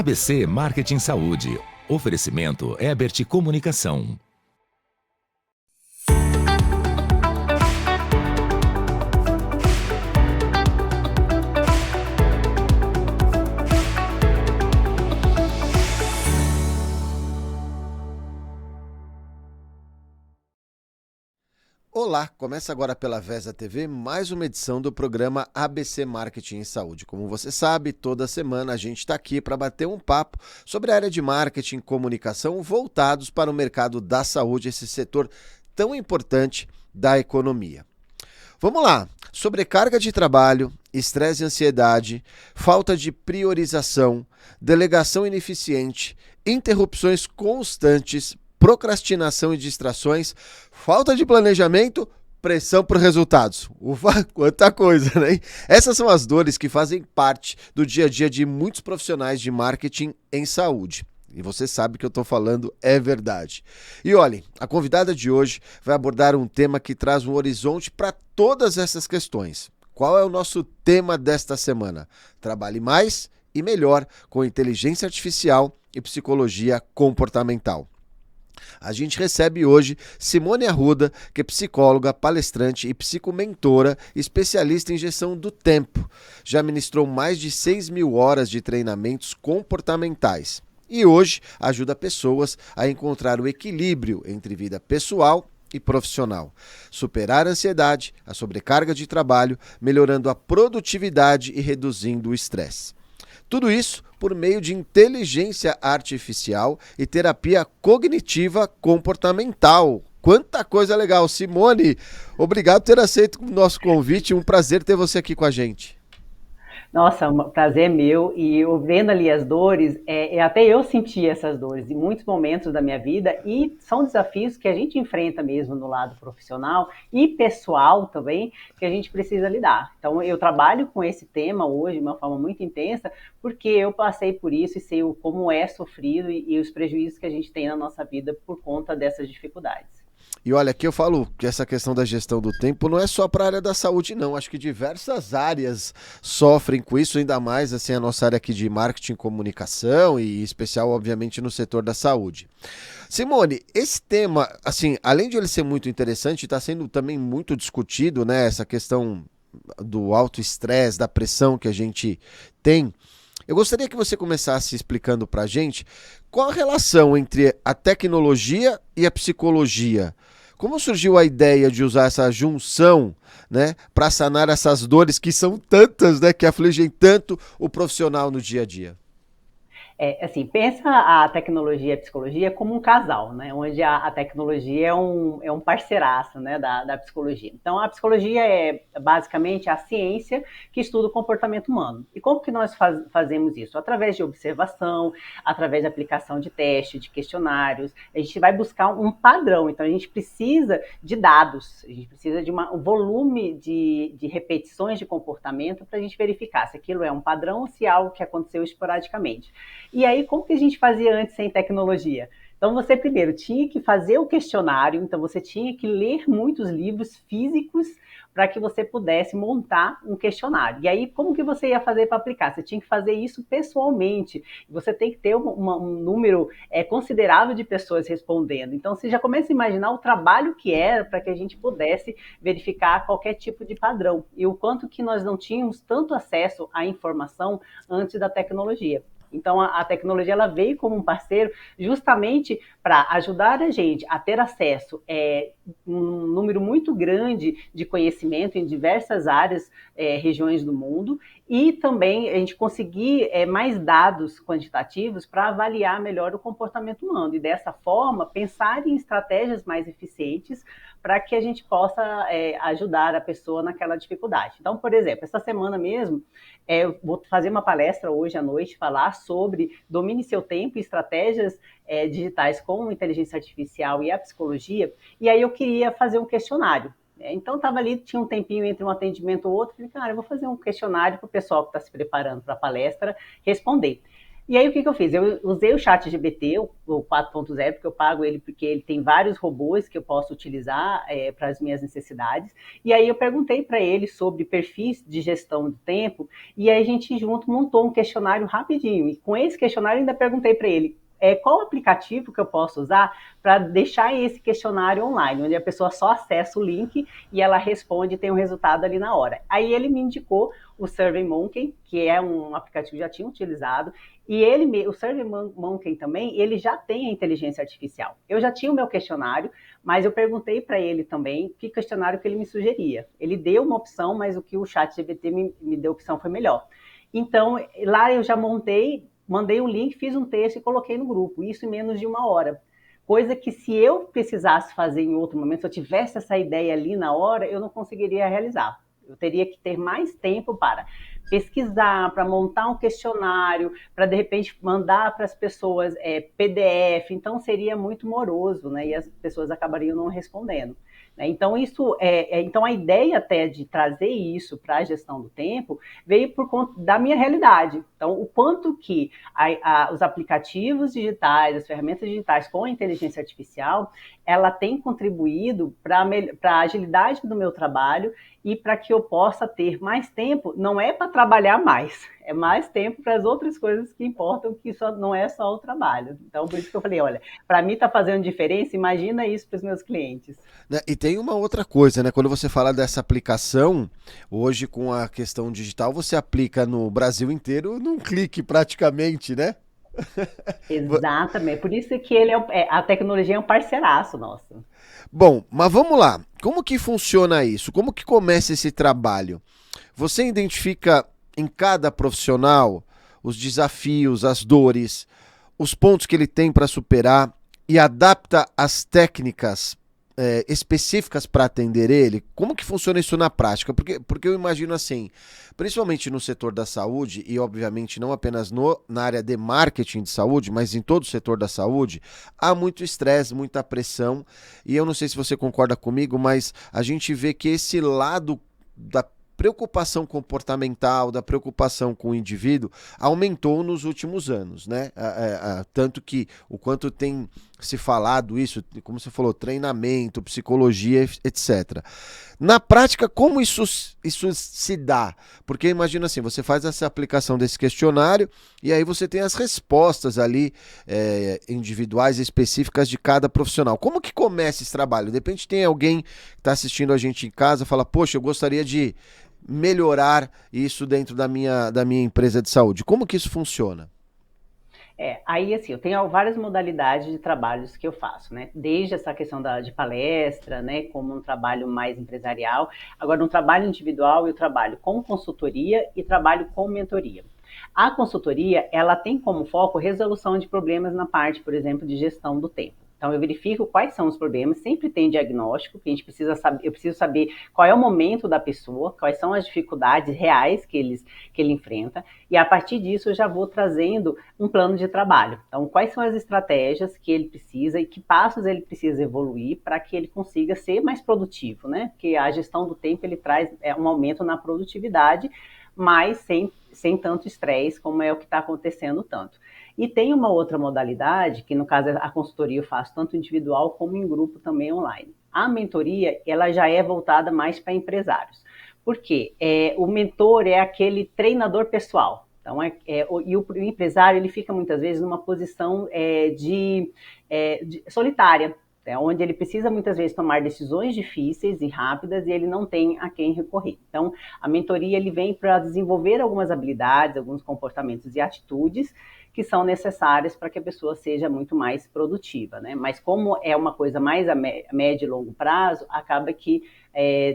ABC Marketing Saúde. Oferecimento Ebert Comunicação. Olá, começa agora pela Vesa TV mais uma edição do programa ABC Marketing em Saúde. Como você sabe, toda semana a gente está aqui para bater um papo sobre a área de marketing e comunicação voltados para o mercado da saúde, esse setor tão importante da economia. Vamos lá, sobrecarga de trabalho, estresse e ansiedade, falta de priorização, delegação ineficiente, interrupções constantes, procrastinação e distrações, falta de planejamento, pressão por resultados. Ufa, quanta coisa, né? Essas são as dores que fazem parte do dia a dia de muitos profissionais de marketing em saúde. E você sabe que eu estou falando é verdade. E olhem, a convidada de hoje vai abordar um tema que traz um horizonte para todas essas questões. Qual é o nosso tema desta semana? Trabalhe mais e melhor com inteligência artificial e psicologia comportamental. A gente recebe hoje Simone Arruda, que é psicóloga, palestrante e psicomentora, especialista em gestão do tempo. Já ministrou mais de 6.000 horas de treinamentos comportamentais. E hoje ajuda pessoas a encontrar o equilíbrio entre vida pessoal e profissional, superar a ansiedade, a sobrecarga de trabalho, melhorando a produtividade e reduzindo o estresse. Tudo isso por meio de inteligência artificial e terapia cognitiva comportamental. Quanta coisa legal! Simone, obrigado por ter aceito o nosso convite. Um prazer ter você aqui com a gente. Nossa, o prazer é meu, e eu vendo ali as dores, até eu senti essas dores em muitos momentos da minha vida, e são desafios que a gente enfrenta mesmo no lado profissional e pessoal também, que a gente precisa lidar. Então eu trabalho com esse tema hoje de uma forma muito intensa, porque eu passei por isso e sei como é sofrido e os prejuízos que a gente tem na nossa vida por conta dessas dificuldades. E olha, aqui eu falo que essa questão da gestão do tempo não é só para a área da saúde, não. Acho que diversas áreas sofrem com isso, ainda mais assim, a nossa área aqui de marketing e comunicação, e em especial, obviamente, no setor da saúde. Simone, esse tema, assim, além de ele ser muito interessante, está sendo também muito discutido, né? Essa questão do alto estresse, da pressão que a gente tem. Eu gostaria que você começasse explicando para a gente qual a relação entre a tecnologia e a psicologia. Como surgiu a ideia de usar essa junção, né, para sanar essas dores que são tantas, né, que afligem tanto o profissional no dia a dia? Assim, pensa a tecnologia e a psicologia como um casal, né? Onde a tecnologia é um parceiraço, né, da psicologia. Então, a psicologia é basicamente a ciência que estuda o comportamento humano. E como que nós fazemos isso? Através de observação, através da aplicação de testes, de questionários. A gente vai buscar um padrão. Então, a gente precisa de dados, a gente precisa de um volume de repetições de comportamento para a gente verificar se aquilo é um padrão ou se é algo que aconteceu esporadicamente. E aí, como que a gente fazia antes sem tecnologia? Então, você primeiro tinha que fazer o questionário, então você tinha que ler muitos livros físicos para que você pudesse montar um questionário. E aí, como que você ia fazer para aplicar? Você tinha que fazer isso pessoalmente. Você tem que ter um número considerável de pessoas respondendo. Então, você já começa a imaginar o trabalho que era para que a gente pudesse verificar qualquer tipo de padrão. E o quanto que nós não tínhamos tanto acesso à informação antes da tecnologia. Então, a tecnologia ela veio como um parceiro justamente para ajudar a gente a ter acesso a um número muito grande de conhecimento em diversas áreas, regiões do mundo, e também a gente conseguir mais dados quantitativos para avaliar melhor o comportamento humano. E dessa forma, pensar em estratégias mais eficientes para que a gente possa ajudar a pessoa naquela dificuldade. Então, por exemplo, essa semana mesmo, eu vou fazer uma palestra hoje à noite, falar sobre domine seu tempo e estratégias digitais com inteligência artificial e a psicologia, e aí eu queria fazer um questionário. Então, estava ali, tinha um tempinho entre um atendimento ou outro, falei, cara, eu vou fazer um questionário para o pessoal que está se preparando para a palestra responder. E aí o que eu fiz? Eu usei o ChatGPT, o 4.0, porque eu pago ele porque ele tem vários robôs que eu posso utilizar para as minhas necessidades. E aí eu perguntei para ele sobre perfis de gestão do tempo, e aí a gente junto montou um questionário rapidinho. E com esse questionário ainda perguntei para ele qual aplicativo que eu posso usar para deixar esse questionário online, onde a pessoa só acessa o link e ela responde e tem o resultado ali na hora. Aí ele me indicou o SurveyMonkey, que é um aplicativo que já tinha utilizado, e o SurveyMonkey também, ele já tem a inteligência artificial. Eu já tinha o meu questionário, mas eu perguntei para ele também que questionário que ele me sugeria. Ele deu uma opção, mas o que o ChatGPT me deu opção foi melhor. Então, lá eu já mandei um link, fiz um texto e coloquei no grupo, isso em menos de 1 hora. Coisa que se eu precisasse fazer em outro momento, se eu tivesse essa ideia ali na hora, eu não conseguiria realizar. Eu teria que ter mais tempo para pesquisar, para montar um questionário, para de repente mandar para as pessoas PDF, então seria muito moroso, né? E as pessoas acabariam não respondendo. Então, então a ideia até de trazer isso para a gestão do tempo veio por conta da minha realidade. Então, o quanto que os aplicativos digitais, as ferramentas digitais com a inteligência artificial, ela tem contribuído para a agilidade do meu trabalho e para que eu possa ter mais tempo, não é para trabalhar mais, é mais tempo para as outras coisas que importam, que não é só o trabalho. Então, por isso que eu falei, olha, para mim está fazendo diferença, imagina isso para os meus clientes. E tem uma outra coisa, né? Quando você fala dessa aplicação, hoje com a questão digital, você aplica no Brasil inteiro num clique praticamente, né? Exatamente, por isso que a tecnologia é um parceiraço nosso. Bom, mas vamos lá. Como que funciona isso? Como que começa esse trabalho? Você identifica em cada profissional os desafios, as dores, os pontos que ele tem para superar e adapta as técnicas específicas para atender ele? Como que funciona isso na prática? Porque eu imagino assim, principalmente no setor da saúde, e obviamente não apenas na área de marketing de saúde, mas em todo o setor da saúde, há muito estresse, muita pressão, e eu não sei se você concorda comigo, mas a gente vê que esse lado da preocupação comportamental, da preocupação com o indivíduo, aumentou nos últimos anos, né? Tanto que o quanto tem se falado isso, como você falou, treinamento, psicologia, etc. Na prática, como isso se dá? Porque imagina assim, você faz essa aplicação desse questionário e aí você tem as respostas ali individuais e específicas de cada profissional. Como que começa esse trabalho? De repente tem alguém que está assistindo a gente em casa e fala, poxa, eu gostaria de melhorar isso dentro da minha empresa de saúde. Como que isso funciona? Aí assim, eu tenho várias modalidades de trabalhos que eu faço, né? Desde essa questão de palestra, né? Como um trabalho mais empresarial. Agora, um trabalho individual, eu trabalho com consultoria e trabalho com mentoria. A consultoria, ela tem como foco resolução de problemas na parte, por exemplo, de gestão do tempo. Então, eu verifico quais são os problemas, sempre tem diagnóstico, que a gente precisa saber, eu preciso saber qual é o momento da pessoa, quais são as dificuldades reais que ele enfrenta, e a partir disso eu já vou trazendo um plano de trabalho. Então, quais são as estratégias que ele precisa e que passos ele precisa evoluir para que ele consiga ser mais produtivo, né? Porque a gestão do tempo, ele traz um aumento na produtividade, mas sem tanto estresse como é o que está acontecendo tanto. E tem uma outra modalidade, que no caso a consultoria eu faço tanto individual como em grupo também online. A mentoria, ela já é voltada mais para empresários. Por quê? O mentor é aquele treinador pessoal. Então, e o empresário, ele fica muitas vezes numa posição solitária, onde ele precisa muitas vezes tomar decisões difíceis e rápidas e ele não tem a quem recorrer. Então, a mentoria ele vem para desenvolver algumas habilidades, alguns comportamentos e atitudes que são necessárias para que a pessoa seja muito mais produtiva, né? Mas como é uma coisa mais a médio e longo prazo, acaba que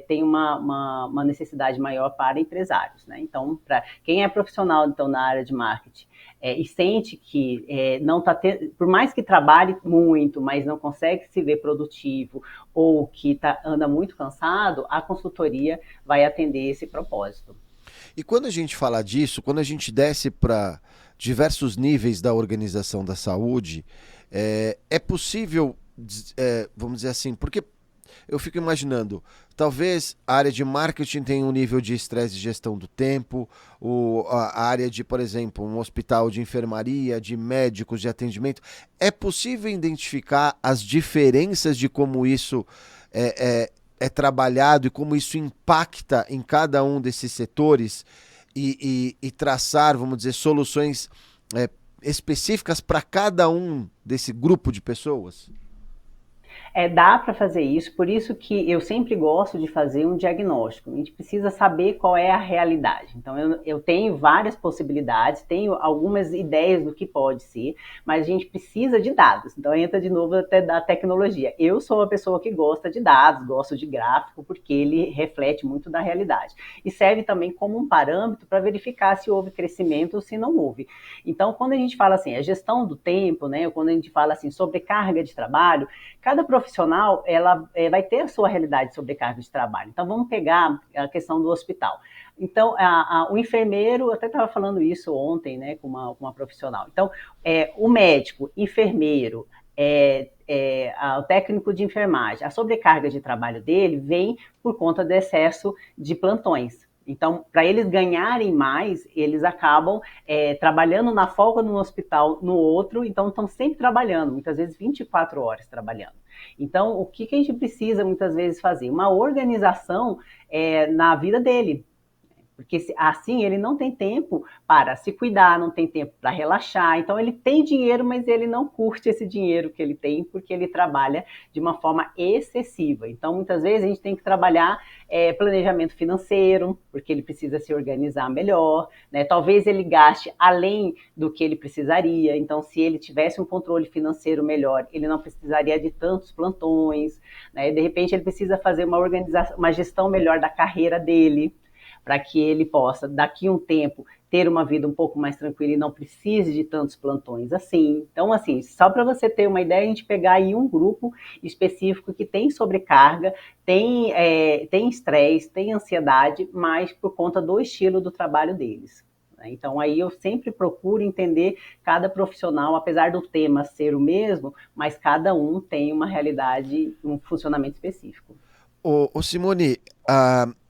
tem uma necessidade maior para empresários, né? Então, para quem é profissional então, na área de marketing e sente que não está tendo, por mais que trabalhe muito, mas não consegue se ver produtivo ou que anda muito cansado, a consultoria vai atender esse propósito. E quando a gente fala disso, quando a gente desce para diversos níveis da organização da saúde, é possível, vamos dizer assim, porque eu fico imaginando, talvez a área de marketing tenha um nível de estresse de gestão do tempo, a área de, por exemplo, um hospital de enfermaria, de médicos, de atendimento. É possível identificar as diferenças de como isso é trabalhado e como isso impacta em cada um desses setores e traçar, vamos dizer, soluções específicas para cada um desse grupo de pessoas? Dá para fazer isso, por isso que eu sempre gosto de fazer um diagnóstico. A gente precisa saber qual é a realidade. Então, eu tenho várias possibilidades, tenho algumas ideias do que pode ser, mas a gente precisa de dados. Então, entra de novo até da tecnologia. Eu sou uma pessoa que gosta de dados, gosto de gráfico, porque ele reflete muito da realidade. E serve também como um parâmetro para verificar se houve crescimento ou se não houve. Então, quando a gente fala assim, a gestão do tempo, né, ou quando a gente fala assim, sobrecarga de trabalho, cada profissional ela vai ter a sua realidade de sobrecarga de trabalho. Então, vamos pegar a questão do hospital. Então, o enfermeiro, eu até estava falando isso ontem, né, com uma profissional. Então, o médico, enfermeiro, o técnico de enfermagem, a sobrecarga de trabalho dele vem por conta do excesso de plantões. Então, para eles ganharem mais, eles acabam trabalhando na folga num hospital, no outro, então estão sempre trabalhando, muitas vezes 24 horas trabalhando. Então, o que a gente precisa muitas vezes fazer? Uma organização na vida dele. Porque assim ele não tem tempo para se cuidar, não tem tempo para relaxar. Então ele tem dinheiro, mas ele não curte esse dinheiro que ele tem, porque ele trabalha de uma forma excessiva. Então muitas vezes a gente tem que trabalhar planejamento financeiro, porque ele precisa se organizar melhor, né? Talvez ele gaste além do que ele precisaria. Então se ele tivesse um controle financeiro melhor, ele não precisaria de tantos plantões, né? De repente ele precisa fazer uma organização, uma gestão melhor da carreira dele, para que ele possa, daqui a um tempo, ter uma vida um pouco mais tranquila e não precise de tantos plantões assim. Então, assim, só para você ter uma ideia, a gente pegar aí um grupo específico que tem sobrecarga, tem estresse, tem ansiedade, mas por conta do estilo do trabalho deles. Então, aí eu sempre procuro entender cada profissional, apesar do tema ser o mesmo, mas cada um tem uma realidade, um funcionamento específico. Ô Simone,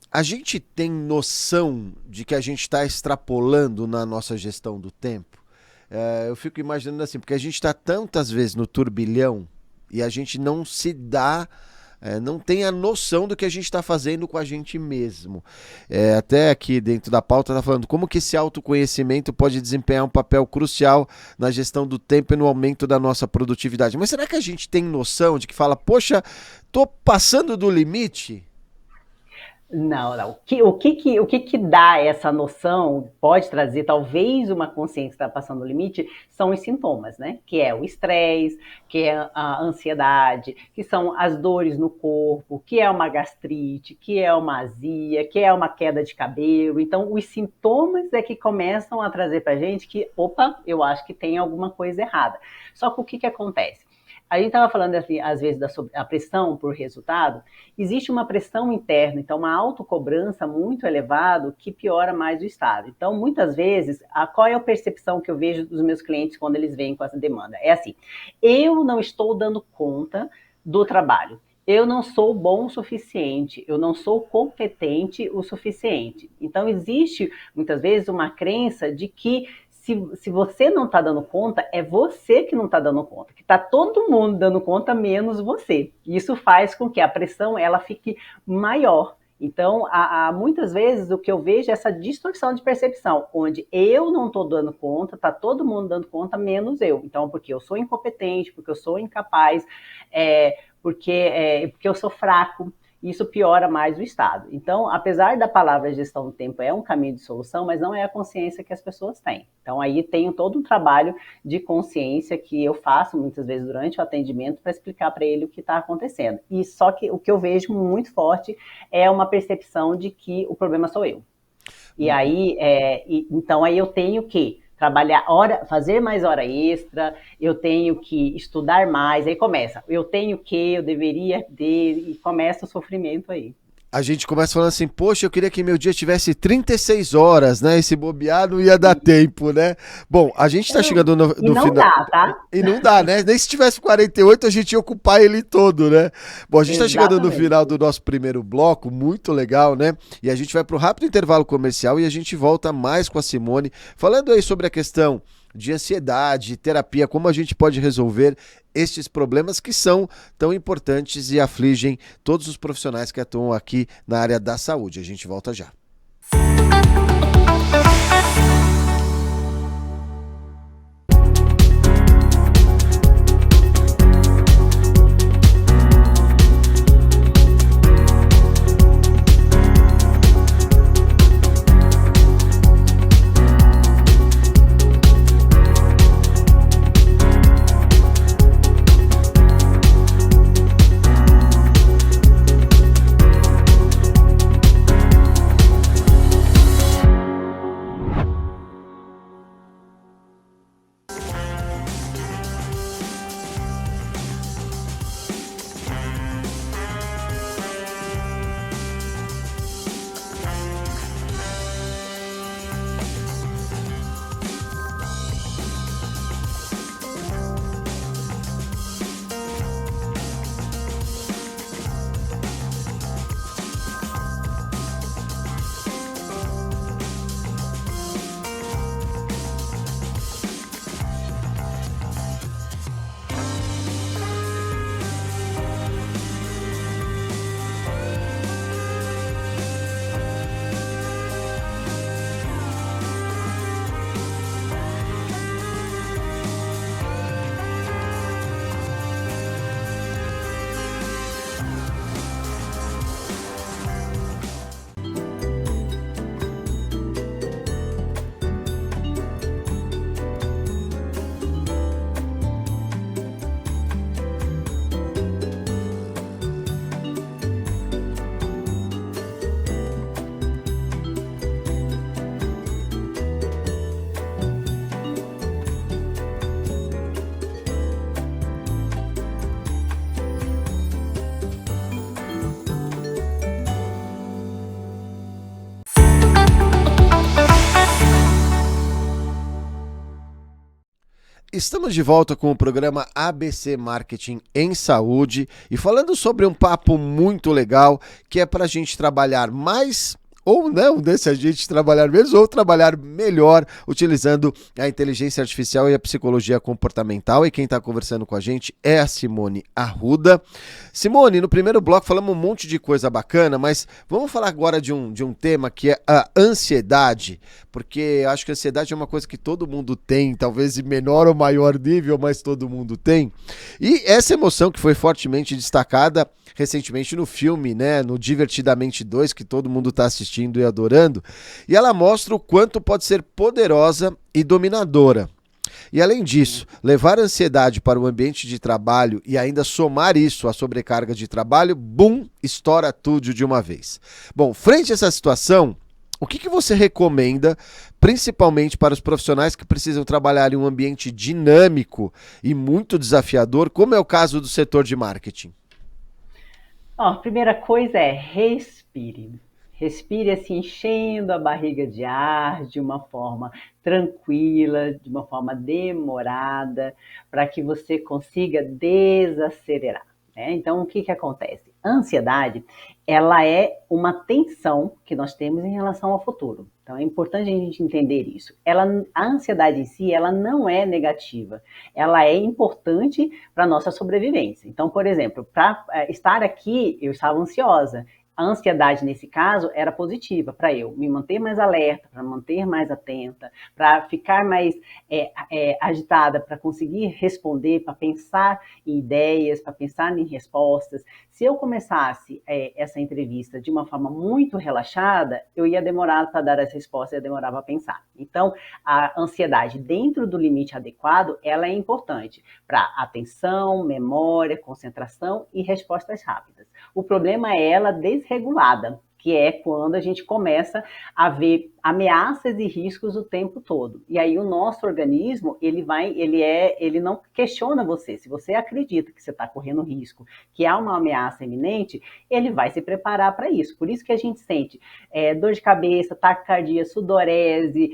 a gente tem noção de que a gente está extrapolando na nossa gestão do tempo? Eu fico imaginando assim, porque a gente está tantas vezes no turbilhão e a gente não se dá, não tem a noção do que a gente está fazendo com a gente mesmo. Até aqui dentro da pauta está falando como que esse autoconhecimento pode desempenhar um papel crucial na gestão do tempo e no aumento da nossa produtividade. Mas será que a gente tem noção de que fala, poxa, tô passando do limite? Não, não. O que dá essa noção, pode trazer talvez uma consciência que está passando o limite, são os sintomas, né? Que é o estresse, que é a ansiedade, que são as dores no corpo, que é uma gastrite, que é uma azia, que é uma queda de cabelo. Então, os sintomas é que começam a trazer para a gente que, opa, eu acho que tem alguma coisa errada. Só que o que acontece? A gente estava falando, assim, às vezes, da pressão por resultado. Existe uma pressão interna, então uma autocobrança muito elevada que piora mais o estado. Então, muitas vezes, qual é a percepção que eu vejo dos meus clientes quando eles vêm com essa demanda? É assim, eu não estou dando conta do trabalho. Eu não sou bom o suficiente, eu não sou competente o suficiente. Então, existe, muitas vezes, uma crença de que se você não está dando conta, é você que não está dando conta, que está todo mundo dando conta, menos você. Isso faz com que a pressão ela fique maior. Então, muitas vezes o que eu vejo é essa distorção de percepção, onde eu não estou dando conta, está todo mundo dando conta, menos eu. Então, porque eu sou incompetente, porque eu sou incapaz, porque eu sou fraco. Isso piora mais o estado. Então, apesar da palavra gestão do tempo é um caminho de solução, mas não é a consciência que as pessoas têm. Então, aí tem todo um trabalho de consciência que eu faço muitas vezes durante o atendimento para explicar para ele o que está acontecendo. E só que o que eu vejo muito forte é uma percepção de que o problema sou eu. E aí, então aí eu tenho que trabalhar fazer mais hora extra, eu tenho que estudar mais, aí começa, eu deveria ter, e começa o sofrimento aí. A gente começa falando assim, poxa, eu queria que meu dia tivesse 36 horas, né? Esse bobear não ia dar tempo, né? Bom, a gente tá chegando E no não final. dá, tá? E não dá, né? Nem se tivesse 48, a gente ia ocupar ele todo, né? Bom, a gente tá chegando no Exatamente. final do nosso primeiro bloco, muito legal, né? E a gente vai pro rápido intervalo comercial e a gente volta mais com a Simone, falando aí sobre a questão de ansiedade, terapia, como a gente pode resolver estes problemas que são tão importantes e afligem todos os profissionais que atuam aqui na área da saúde. A gente volta já. Estamos de volta com o programa ABC Marketing em Saúde e falando sobre um papo muito legal que é para a gente trabalhar mais ou não, né? Se a gente trabalhar menos ou trabalhar melhor utilizando a inteligência artificial e a psicologia comportamental. E quem está conversando com a gente é a Simone Arruda. Simone, no primeiro bloco falamos um monte de coisa bacana, mas vamos falar agora de um tema que é a ansiedade, porque eu acho que a ansiedade é uma coisa que todo mundo tem, talvez em menor ou maior nível, mas todo mundo tem. E essa emoção que foi fortemente destacada recentemente no filme, né, no Divertidamente 2, que todo mundo está assistindo e adorando, e ela mostra o quanto pode ser poderosa e dominadora. E além disso, levar a ansiedade para o ambiente de trabalho e ainda somar isso à sobrecarga de trabalho, bum, estoura tudo de uma vez. Bom, frente a essa situação, o que você recomenda, principalmente para os profissionais que precisam trabalhar em um ambiente dinâmico e muito desafiador, como é o caso do setor de marketing? Ó, a primeira coisa é respire. Respire assim, enchendo a barriga de ar de uma forma tranquila, de uma forma demorada, para que você consiga desacelerar, né? Então, o que que acontece? A ansiedade, ela é uma tensão que nós temos em relação ao futuro. Então, é importante a gente entender isso. A ansiedade em si, ela não é negativa. Ela é importante para a nossa sobrevivência. Então, por exemplo, para estar aqui, eu estava ansiosa. A ansiedade, nesse caso, era positiva para eu me manter mais alerta, para manter mais atenta, para ficar mais agitada, para conseguir responder, para pensar em ideias, para pensar em respostas. Se eu começasse essa entrevista de uma forma muito relaxada, eu ia demorar para dar as respostas, ia demorar para pensar. Então, a ansiedade dentro do limite adequado, ela é importante para atenção, memória, concentração e respostas rápidas. O problema é ela desregulada, que é quando a gente começa a ver ameaças e riscos o tempo todo. E aí o nosso organismo, ele não questiona você. Se você acredita que você está correndo risco, que há uma ameaça iminente, ele vai se preparar para isso. Por isso que a gente sente dor de cabeça, taquicardia, sudorese,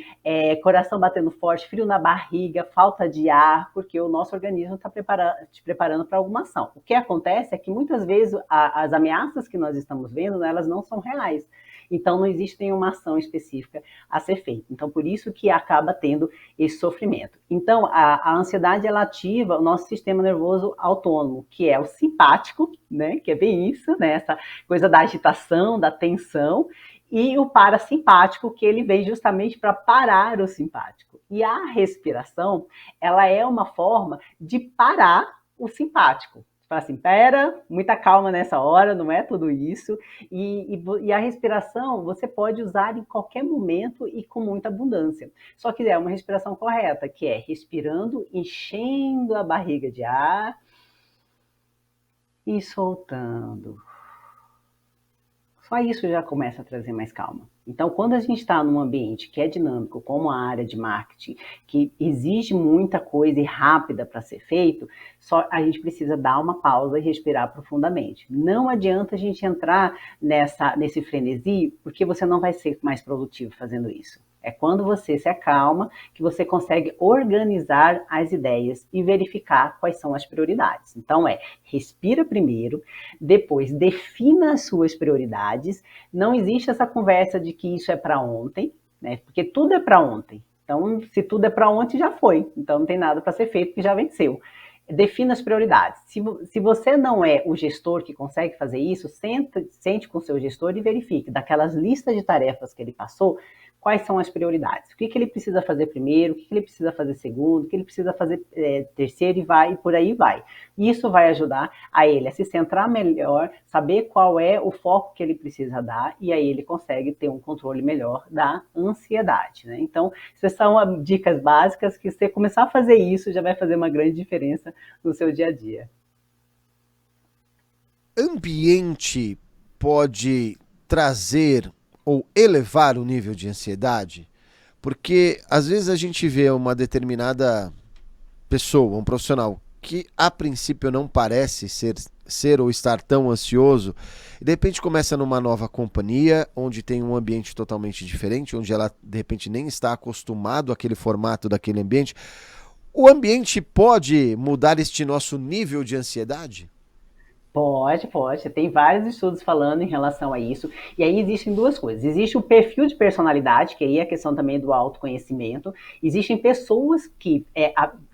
coração batendo forte, frio na barriga, falta de ar, porque o nosso organismo está te preparando para alguma ação. O que acontece é que muitas vezes as ameaças que nós estamos vendo, né, elas não são reais. Então, não existe nenhuma ação específica a ser feita. Então, por isso que acaba tendo esse sofrimento. Então, a ansiedade, ela ativa o nosso sistema nervoso autônomo, que é o simpático, né? Que é bem isso, né? Essa coisa da agitação, da tensão, e o parasimpático, que ele vem justamente para parar o simpático. E a respiração, ela é uma forma de parar o simpático. Fala assim, pera, muita calma nessa hora, não é tudo isso. E a respiração você pode usar em qualquer momento e com muita abundância. Só que é uma respiração correta, que é respirando, enchendo a barriga de ar e soltando. Só isso já começa a trazer mais calma. Então, quando a gente está num ambiente que é dinâmico, como a área de marketing, que exige muita coisa e rápida para ser feito, só a gente precisa dar uma pausa e respirar profundamente. Não adianta a gente entrar nesse frenesi, porque você não vai ser mais produtivo fazendo isso. É quando você se acalma que você consegue organizar as ideias e verificar quais são as prioridades. Então respira primeiro, depois defina as suas prioridades. Não existe essa conversa de que isso é para ontem, né? Porque tudo é para ontem. Então, se tudo é para ontem, já foi. Então, não tem nada para ser feito, que já venceu. Defina as prioridades. Se você não é o gestor que consegue fazer isso, sente com o seu gestor e verifique daquelas listas de tarefas que ele passou, quais são as prioridades. O que ele precisa fazer primeiro, o que ele precisa fazer segundo, o que ele precisa fazer terceiro e por aí vai. Isso vai ajudar a ele a se centrar melhor, saber qual é o foco que ele precisa dar e aí ele consegue ter um controle melhor da ansiedade, né? Então, essas são dicas básicas que se você começar a fazer isso, já vai fazer uma grande diferença no seu dia a dia. Ambiente pode trazer ou elevar o nível de ansiedade? Porque às vezes a gente vê uma determinada pessoa, um profissional, que a princípio não parece ser ou estar tão ansioso, e de repente começa numa nova companhia, onde tem um ambiente totalmente diferente, onde ela de repente nem está acostumado àquele formato daquele ambiente. O ambiente pode mudar este nosso nível de ansiedade? Pode. Tem vários estudos falando em relação a isso. E aí existem duas coisas. Existe o perfil de personalidade, que aí é a questão também do autoconhecimento. Existem pessoas que,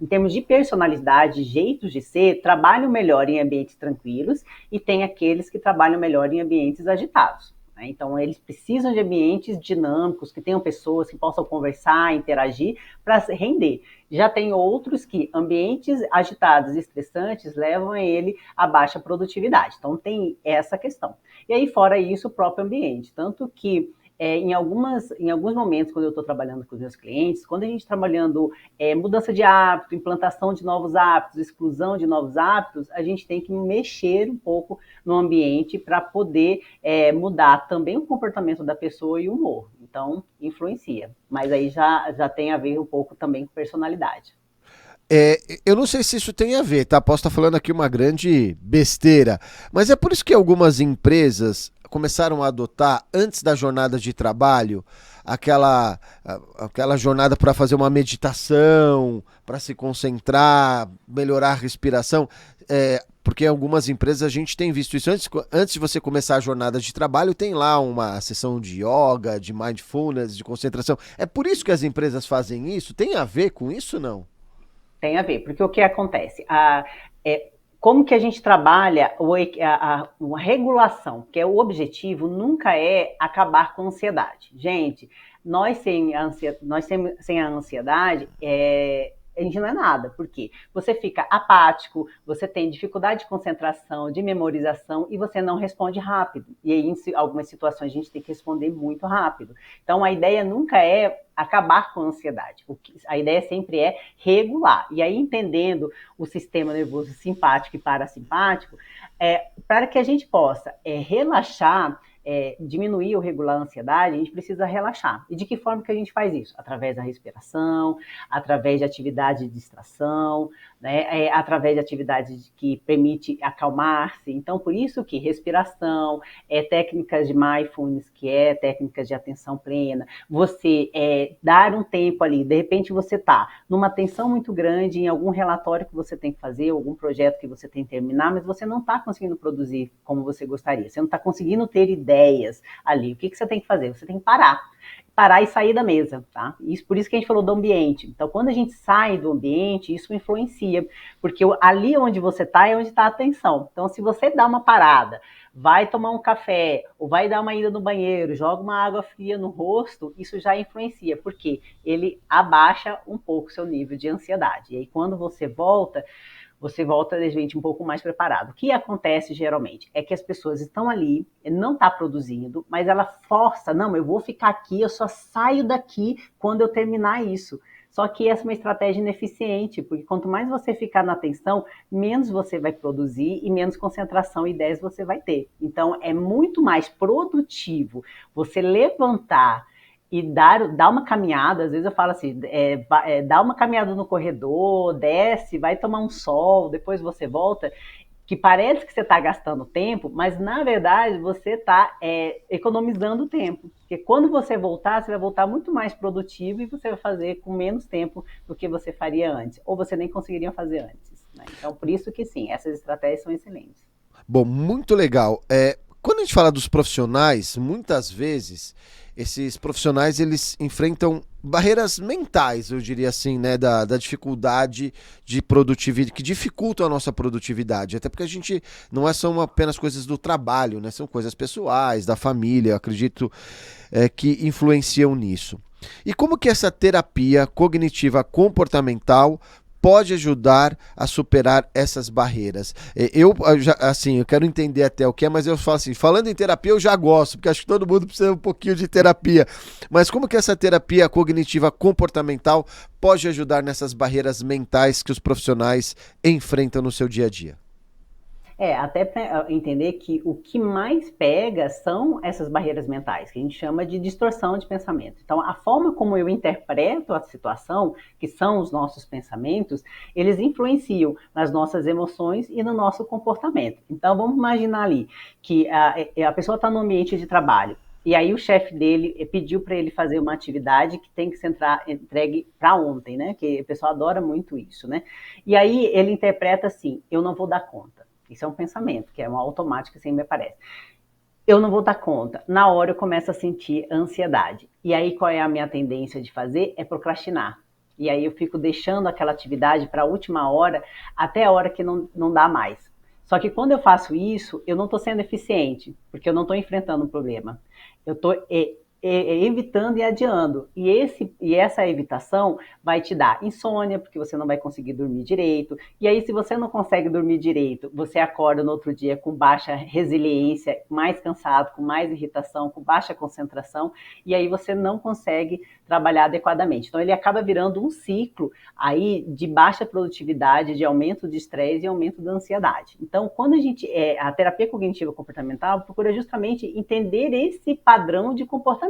em termos de personalidade, jeitos de ser, trabalham melhor em ambientes tranquilos e tem aqueles que trabalham melhor em ambientes agitados. Então, eles precisam de ambientes dinâmicos, que tenham pessoas que possam conversar, interagir, para render. Já tem outros que ambientes agitados e estressantes levam ele a baixa produtividade. Então, tem essa questão. E aí, fora isso, o próprio ambiente. Tanto que em alguns momentos, quando eu estou trabalhando com os meus clientes, quando a gente está trabalhando mudança de hábito, implantação de novos hábitos, exclusão de novos hábitos, a gente tem que mexer um pouco no ambiente para poder mudar também o comportamento da pessoa e o humor. Então, influencia. Mas aí já tem a ver um pouco também com personalidade. Eu não sei se isso tem a ver, tá? Posso estar falando aqui uma grande besteira, mas é por isso que algumas empresas começaram a adotar, antes da jornada de trabalho, aquela jornada para fazer uma meditação, para se concentrar, melhorar a respiração, porque em algumas empresas a gente tem visto isso. Antes de você começar a jornada de trabalho, tem lá uma sessão de yoga, de mindfulness, de concentração. É por isso que as empresas fazem isso? Tem a ver com isso, não? Tem a ver, porque o que acontece? Como que a gente trabalha uma regulação, que é o objetivo, nunca é acabar com a ansiedade. Gente, nós sem a ansiedade, a gente não é nada. Por quê? Você fica apático, você tem dificuldade de concentração, de memorização e você não responde rápido. E aí, em algumas situações, a gente tem que responder muito rápido. Então, a ideia nunca é acabar com a ansiedade. A ideia sempre é regular. E aí, entendendo o sistema nervoso simpático e parasimpático, para que a gente possa relaxar, diminuir ou regular a ansiedade, a gente precisa relaxar. E de que forma que a gente faz isso? Através da respiração, através de atividade de distração, né? Através de atividades que permite acalmar-se. Então, por isso que respiração, técnicas de mindfulness, que é técnicas de atenção plena, você dar um tempo ali, de repente você está numa tensão muito grande em algum relatório que você tem que fazer, algum projeto que você tem que terminar, mas você não está conseguindo produzir como você gostaria, você não está conseguindo ter ideias ali. O que você tem que fazer? Você tem que parar e sair da mesa, tá? Por isso que a gente falou do ambiente. Então, quando a gente sai do ambiente, isso influencia, porque ali onde você está é onde está a atenção. Então, se você dá uma parada, vai tomar um café, ou vai dar uma ida no banheiro, joga uma água fria no rosto, isso já influencia, porque ele abaixa um pouco o seu nível de ansiedade. E aí, quando você volta de repente um pouco mais preparado. O que acontece geralmente é que as pessoas estão ali, não está produzindo, mas ela força, não, eu vou ficar aqui, eu só saio daqui quando eu terminar isso. Só que essa é uma estratégia ineficiente, porque quanto mais você ficar na atenção, menos você vai produzir e menos concentração e ideias você vai ter. Então, é muito mais produtivo você levantar e dar uma caminhada. Às vezes eu falo assim, dá uma caminhada no corredor, desce, vai tomar um sol, depois você volta, que parece que você está gastando tempo, mas na verdade você está economizando tempo, porque quando você voltar, você vai voltar muito mais produtivo e você vai fazer com menos tempo do que você faria antes, ou você nem conseguiria fazer antes, né? Então, por isso que sim, essas estratégias são excelentes. Bom, muito legal. Quando a gente fala dos profissionais, muitas vezes esses profissionais eles enfrentam barreiras mentais, eu diria assim, né, da dificuldade de produtividade, que dificultam a nossa produtividade, até porque a gente não são apenas coisas do trabalho, né, são coisas pessoais, da família, eu acredito que influenciam nisso. E como que essa terapia cognitiva comportamental pode ajudar a superar essas barreiras? Eu quero entender até o que é, mas eu falo assim, falando em terapia eu já gosto, porque acho que todo mundo precisa um pouquinho de terapia, mas como que essa terapia cognitiva comportamental pode ajudar nessas barreiras mentais que os profissionais enfrentam no seu dia a dia? Até para entender que o que mais pega são essas barreiras mentais, que a gente chama de distorção de pensamento. Então, a forma como eu interpreto a situação, que são os nossos pensamentos, eles influenciam nas nossas emoções e no nosso comportamento. Então, vamos imaginar ali que a pessoa está no ambiente de trabalho, e aí o chefe dele pediu para ele fazer uma atividade que tem que ser entregue para ontem, né? Que o pessoal adora muito isso, né? E aí ele interpreta assim, eu não vou dar conta. Isso é um pensamento, que é uma automática que sempre aparece. Eu não vou dar conta. Na hora eu começo a sentir ansiedade. E aí qual é a minha tendência de fazer? É procrastinar. E aí eu fico deixando aquela atividade para a última hora, até a hora que não dá mais. Só que quando eu faço isso, eu não estou sendo eficiente, porque eu não estou enfrentando um problema. Eu estou evitando e adiando. E essa evitação vai te dar insônia, porque você não vai conseguir dormir direito. E aí, se você não consegue dormir direito, você acorda no outro dia com baixa resiliência, mais cansado, com mais irritação, com baixa concentração, e aí você não consegue trabalhar adequadamente. Então, ele acaba virando um ciclo aí de baixa produtividade, de aumento de estresse e aumento da ansiedade. Então, quando a terapia cognitiva comportamental procura justamente entender esse padrão de comportamento.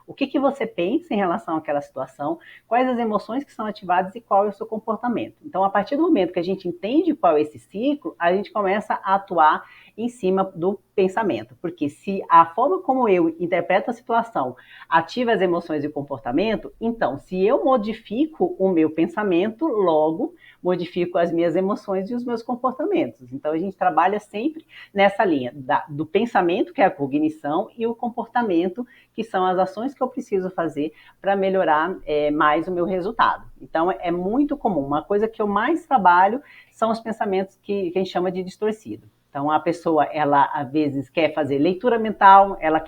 O que você pensa em relação àquela situação, quais as emoções que são ativadas e qual é o seu comportamento. Então, a partir do momento que a gente entende qual é esse ciclo, a gente começa a atuar em cima do pensamento. Porque se a forma como eu interpreto a situação ativa as emoções e o comportamento, então, se eu modifico o meu pensamento, logo modifico as minhas emoções e os meus comportamentos. Então, a gente trabalha sempre nessa linha do pensamento, que é a cognição, e o comportamento, que são as ações que eu preciso fazer para melhorar mais o meu resultado. Então, é muito comum. Uma coisa que eu mais trabalho são os pensamentos que a gente chama de distorcido. Então, a pessoa, ela às vezes quer fazer leitura mental, ela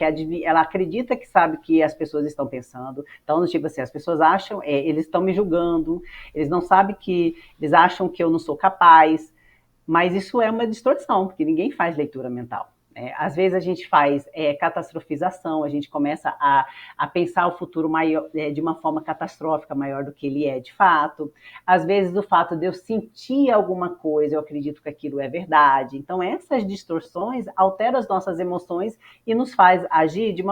acredita que sabe o que as pessoas estão pensando. Então, tipo assim, as pessoas acham, eles estão me julgando, eles não sabem eles acham que eu não sou capaz, mas isso é uma distorção, porque ninguém faz leitura mental. Às vezes a gente faz catastrofização, a gente começa a pensar o futuro maior, de uma forma catastrófica, maior do que ele é de fato. Às vezes o fato de eu sentir alguma coisa, eu acredito que aquilo é verdade. Então essas distorções alteram as nossas emoções e nos faz agir de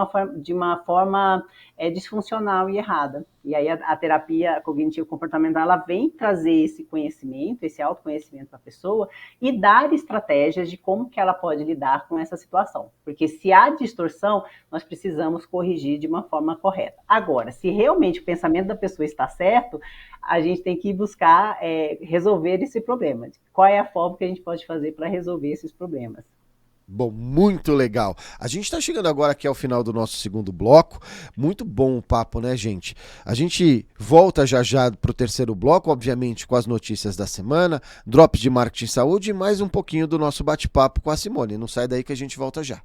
uma forma disfuncional e errada. E aí a terapia cognitivo-comportamental, ela vem trazer esse conhecimento, esse autoconhecimento para a pessoa e dar estratégias de como que ela pode lidar com essa situação. Porque se há distorção, nós precisamos corrigir de uma forma correta. Agora, se realmente o pensamento da pessoa está certo, a gente tem que buscar resolver esse problema. Qual é a forma que a gente pode fazer para resolver esses problemas? Bom, muito legal. A gente está chegando agora aqui ao final do nosso segundo bloco. Muito bom o papo, né, gente? A gente volta já já para o terceiro bloco, obviamente com as notícias da semana, drops de marketing e saúde e mais um pouquinho do nosso bate-papo com a Simone. Não sai daí que a gente volta já.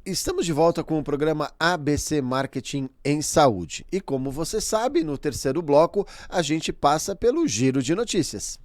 Estamos de volta com o programa ABC Marketing em Saúde. E como você sabe, no terceiro bloco, a gente passa pelo giro de notícias.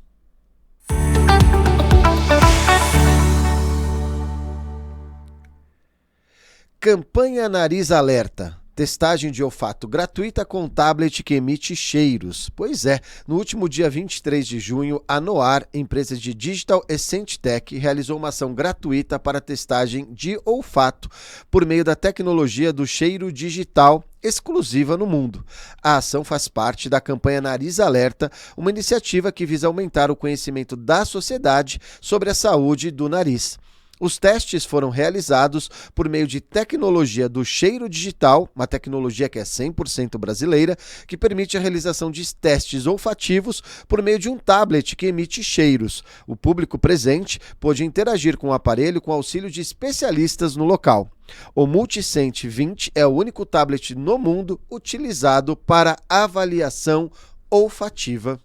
Campanha Nariz Alerta. Testagem de olfato gratuita com tablet que emite cheiros. Pois é, no último dia 23 de junho, a Noar, empresa de Digital Essence Tech, realizou uma ação gratuita para testagem de olfato por meio da tecnologia do cheiro digital exclusiva no mundo. A ação faz parte da campanha Nariz Alerta, uma iniciativa que visa aumentar o conhecimento da sociedade sobre a saúde do nariz. Os testes foram realizados por meio de tecnologia do cheiro digital, uma tecnologia que é 100% brasileira, que permite a realização de testes olfativos por meio de um tablet que emite cheiros. O público presente pôde interagir com o aparelho com auxílio de especialistas no local. O Multiscent 20 é o único tablet no mundo utilizado para avaliação olfativa.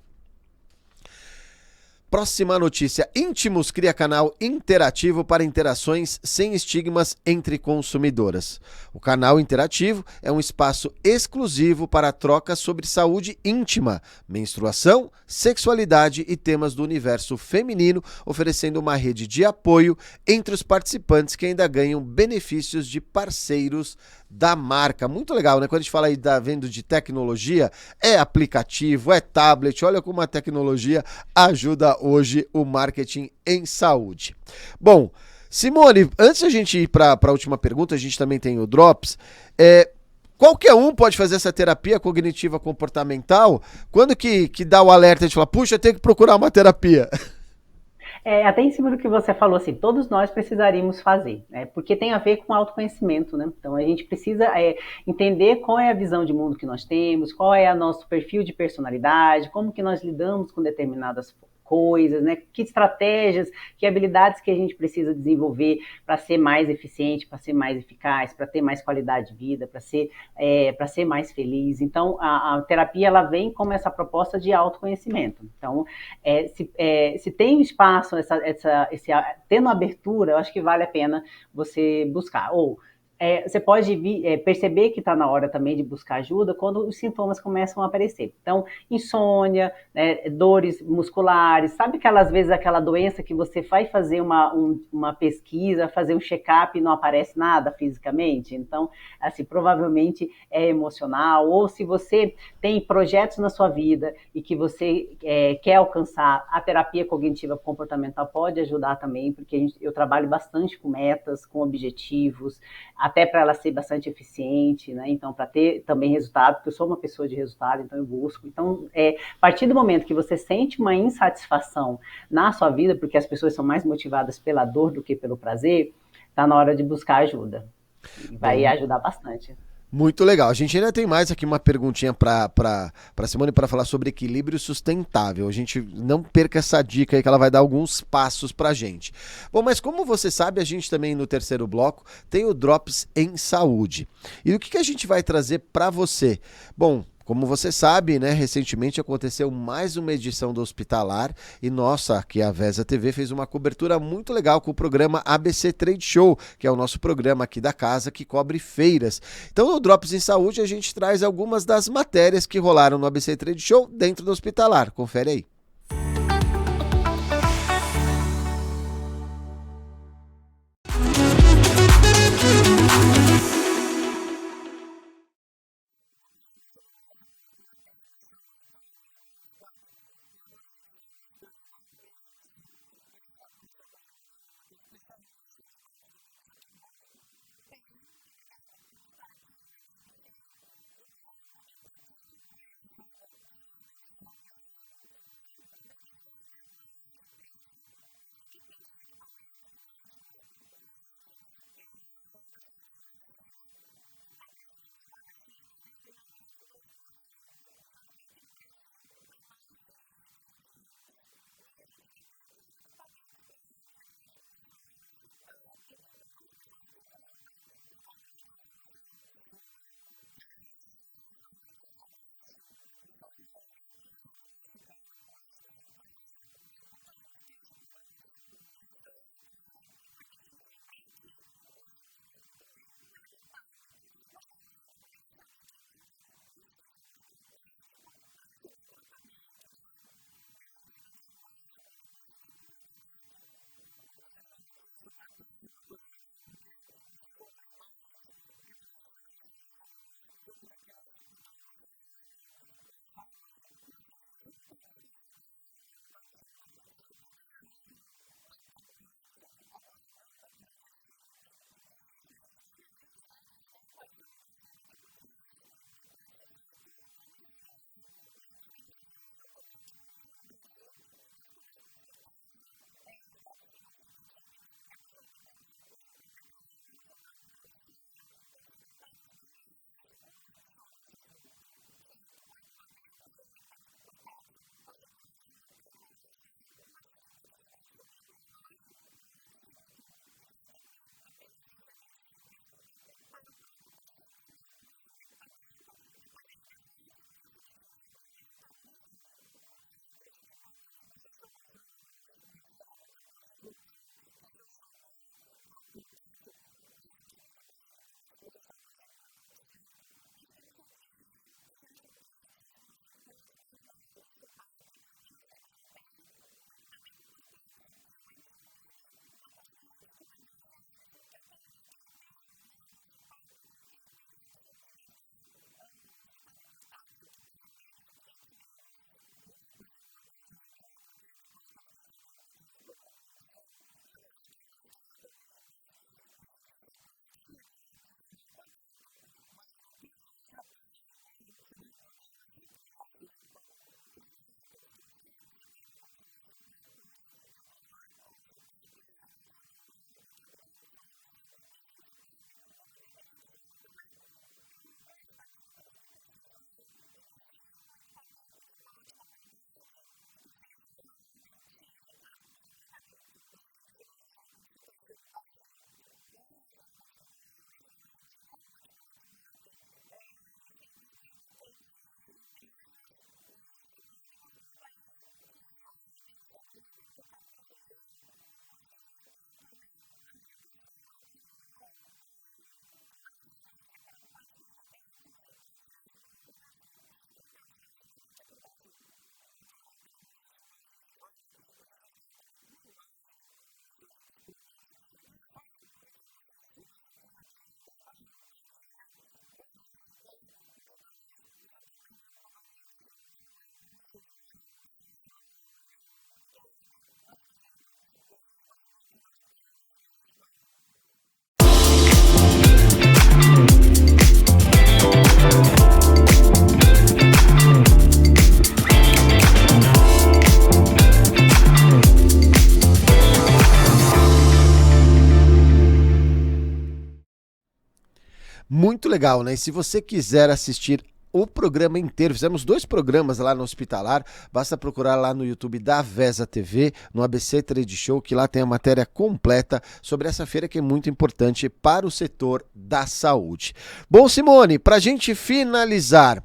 Próxima notícia. Íntimos cria canal interativo para interações sem estigmas entre consumidoras. O canal interativo é um espaço exclusivo para trocas sobre saúde íntima, menstruação, sexualidade e temas do universo feminino, oferecendo uma rede de apoio entre os participantes que ainda ganham benefícios de parceiros da marca. Muito legal, né? Quando a gente fala aí vendo de tecnologia, é aplicativo, é tablet, olha como a tecnologia ajuda hoje o marketing em saúde. Bom, Simone, antes de a gente ir para a última pergunta, a gente também tem o Drops, qual qualquer um pode fazer essa terapia cognitiva comportamental? Quando que dá o alerta de falar, puxa, eu tenho que procurar uma terapia? Até em cima do que você falou, assim, todos nós precisaríamos fazer, né? Porque tem a ver com autoconhecimento, né? Então a gente precisa entender qual é a visão de mundo que nós temos, qual é o nosso perfil de personalidade, como que nós lidamos com determinadas coisas, né? Que estratégias, que habilidades que a gente precisa desenvolver para ser mais eficiente, para ser mais eficaz, para ter mais qualidade de vida, para ser mais feliz. Então, a terapia ela vem como essa proposta de autoconhecimento. Então, se tem um espaço, tendo abertura, eu acho que vale a pena você buscar. Ou você pode perceber que está na hora também de buscar ajuda quando os sintomas começam a aparecer. Então, insônia, né, dores musculares, sabe aquelas vezes aquela doença que você vai fazer uma pesquisa, fazer um check-up e não aparece nada fisicamente? Então, assim, provavelmente é emocional. Ou se você tem projetos na sua vida e que você quer alcançar, a terapia cognitiva comportamental pode ajudar também, porque eu trabalho bastante com metas, com objetivos, até para ela ser bastante eficiente, né? Então, para ter também resultado, porque eu sou uma pessoa de resultado, então eu busco. Então, a partir do momento que você sente uma insatisfação na sua vida, porque as pessoas são mais motivadas pela dor do que pelo prazer, está na hora de buscar ajuda. Vai ajudar bastante. Muito legal. A gente ainda tem mais aqui uma perguntinha para Simone para falar sobre equilíbrio sustentável. A gente não perca essa dica aí que ela vai dar alguns passos para a gente. Bom, mas como você sabe, a gente também no terceiro bloco tem o Drops em Saúde. E o que a gente vai trazer para você? Bom, como você sabe, né, recentemente aconteceu mais uma edição do Hospitalar e nossa, aqui a Vesa TV fez uma cobertura muito legal com o programa ABC Trade Show, que é o nosso programa aqui da casa que cobre feiras. Então no Drops em Saúde a gente traz algumas das matérias que rolaram no ABC Trade Show dentro do Hospitalar. Confere aí. Muito legal, né? E se você quiser assistir o programa inteiro, fizemos 2 programas lá no Hospitalar, basta procurar lá no YouTube da Vesa TV, no ABC Trade Show, que lá tem a matéria completa sobre essa feira que é muito importante para o setor da saúde. Bom, Simone, para a gente finalizar,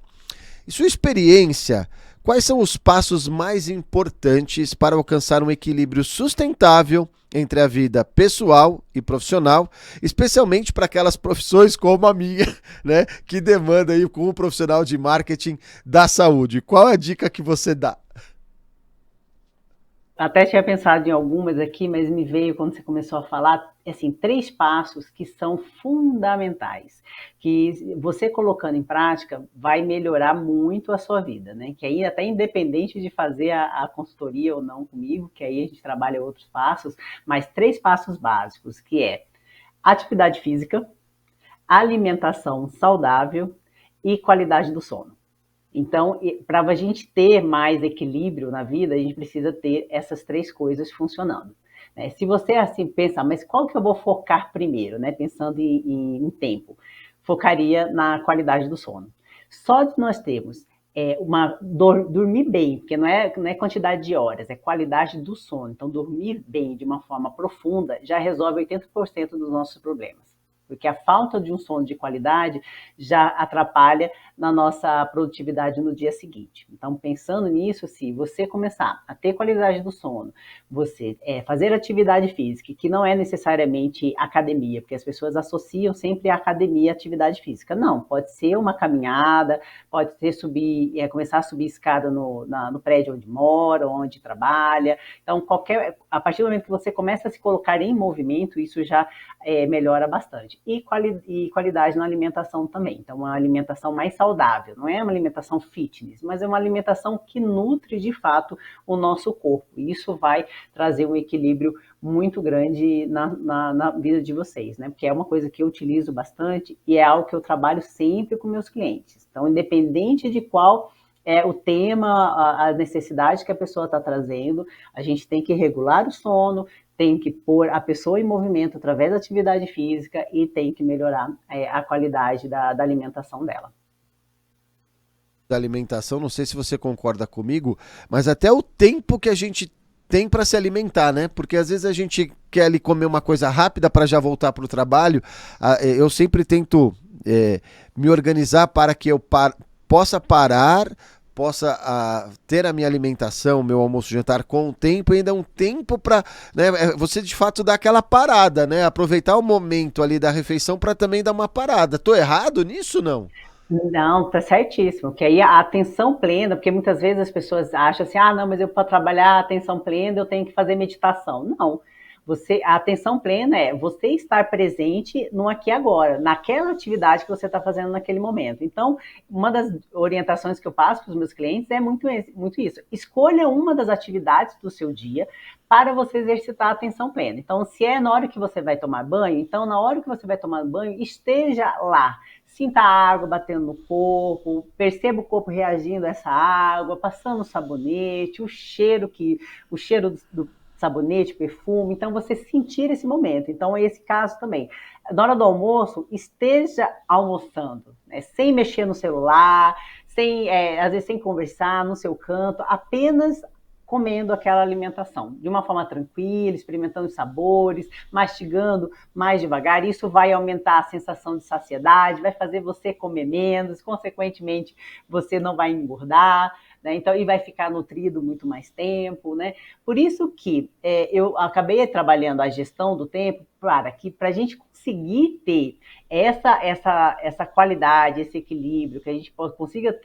em sua experiência, quais são os passos mais importantes para alcançar um equilíbrio sustentável entre a vida pessoal e profissional, especialmente para aquelas profissões como a minha, né, que demanda aí como profissional de marketing da saúde? Qual é a dica que você dá? Até tinha pensado em algumas aqui, mas me veio quando você começou a falar, assim, 3 passos que são fundamentais, que você colocando em prática vai melhorar muito a sua vida, né? Que aí até independente de fazer a consultoria ou não comigo, que aí a gente trabalha outros passos, mas 3 passos básicos, que é atividade física, alimentação saudável e qualidade do sono. Então, para a gente ter mais equilíbrio na vida, a gente precisa ter essas 3 coisas funcionando. Né? Se você assim pensar, mas qual que eu vou focar primeiro, né? Pensando em tempo, focaria na qualidade do sono. Só de nós termos dormir bem, porque não é quantidade de horas, é qualidade do sono. Então, dormir bem de uma forma profunda já resolve 80% dos nossos problemas. Porque a falta de um sono de qualidade já atrapalha na nossa produtividade no dia seguinte. Então, pensando nisso, se você começar a ter qualidade do sono, você fazer atividade física, que não é necessariamente academia, porque as pessoas associam sempre a academia à atividade física. Não, pode ser uma caminhada, pode ser começar a subir escada no prédio onde mora, onde trabalha. Então, a partir do momento que você começa a se colocar em movimento, isso já melhora bastante. E qualidade na alimentação também. Então, uma alimentação mais saudável. Não é uma alimentação fitness, mas é uma alimentação que nutre, de fato, o nosso corpo. E isso vai trazer um equilíbrio muito grande na vida de vocês, né? Porque é uma coisa que eu utilizo bastante e é algo que eu trabalho sempre com meus clientes. Então, independente de qual é o tema, a necessidade que a pessoa está trazendo, a gente tem que regular o sono, tem que pôr a pessoa em movimento através da atividade física e tem que melhorar a qualidade da alimentação dela. Da alimentação, não sei se você concorda comigo, mas até o tempo que a gente tem para se alimentar, né? Porque às vezes a gente quer ali comer uma coisa rápida para já voltar para o trabalho. Eu sempre tento me organizar para que eu possa parar, possa ter a minha alimentação, meu almoço, jantar com o tempo, e ainda um tempo para, né, você de fato dar aquela parada, né? Aproveitar o momento ali da refeição para também dar uma parada. Tô errado nisso, não? Não, tá certíssimo, que aí a atenção plena, porque muitas vezes as pessoas acham assim, não, mas eu para trabalhar a atenção plena eu tenho que fazer meditação. Não, a atenção plena é você estar presente no aqui e agora, naquela atividade que você está fazendo naquele momento. Então, uma das orientações que eu passo para os meus clientes é muito isso. Escolha uma das atividades do seu dia para você exercitar a atenção plena. Então, se é na hora que você vai tomar banho, então na hora que você vai tomar banho, esteja lá. Sinta a água batendo no corpo, perceba o corpo reagindo a essa água, passando o sabonete, o cheiro do sabonete, perfume. Então, você sentir esse momento. Então, é esse caso também. Na hora do almoço, esteja almoçando, né? Sem mexer no celular, às vezes sem conversar, no seu canto, apenas comendo aquela alimentação, de uma forma tranquila, experimentando os sabores, mastigando mais devagar. Isso vai aumentar a sensação de saciedade, vai fazer você comer menos, consequentemente, você não vai engordar, né? Então, e vai ficar nutrido muito mais tempo, né? Por isso que eu acabei trabalhando a gestão do tempo para a gente conseguir ter essa qualidade, esse equilíbrio, que a gente consiga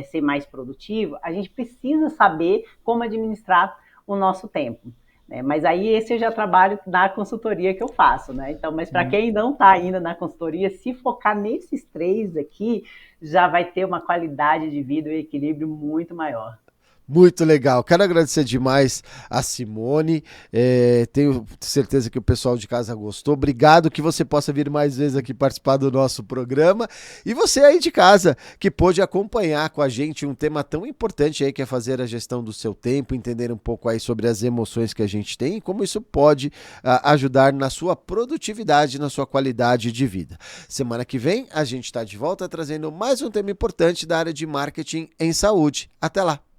ser mais produtivo, a gente precisa saber como administrar o nosso tempo. Né? Mas aí esse eu já trabalho na consultoria que eu faço, né? Então, mas para quem não está ainda na consultoria, se focar nesses 3 aqui, já vai ter uma qualidade de vida e equilíbrio muito maior. Muito legal. Quero agradecer demais a Simone. Tenho certeza que o pessoal de casa gostou. Obrigado, que você possa vir mais vezes aqui participar do nosso programa. E você aí de casa, que pôde acompanhar com a gente um tema tão importante aí, que é fazer a gestão do seu tempo, entender um pouco aí sobre as emoções que a gente tem e como isso pode ajudar na sua produtividade, na sua qualidade de vida. Semana que vem a gente está de volta trazendo mais um tema importante da área de marketing em saúde. Até lá!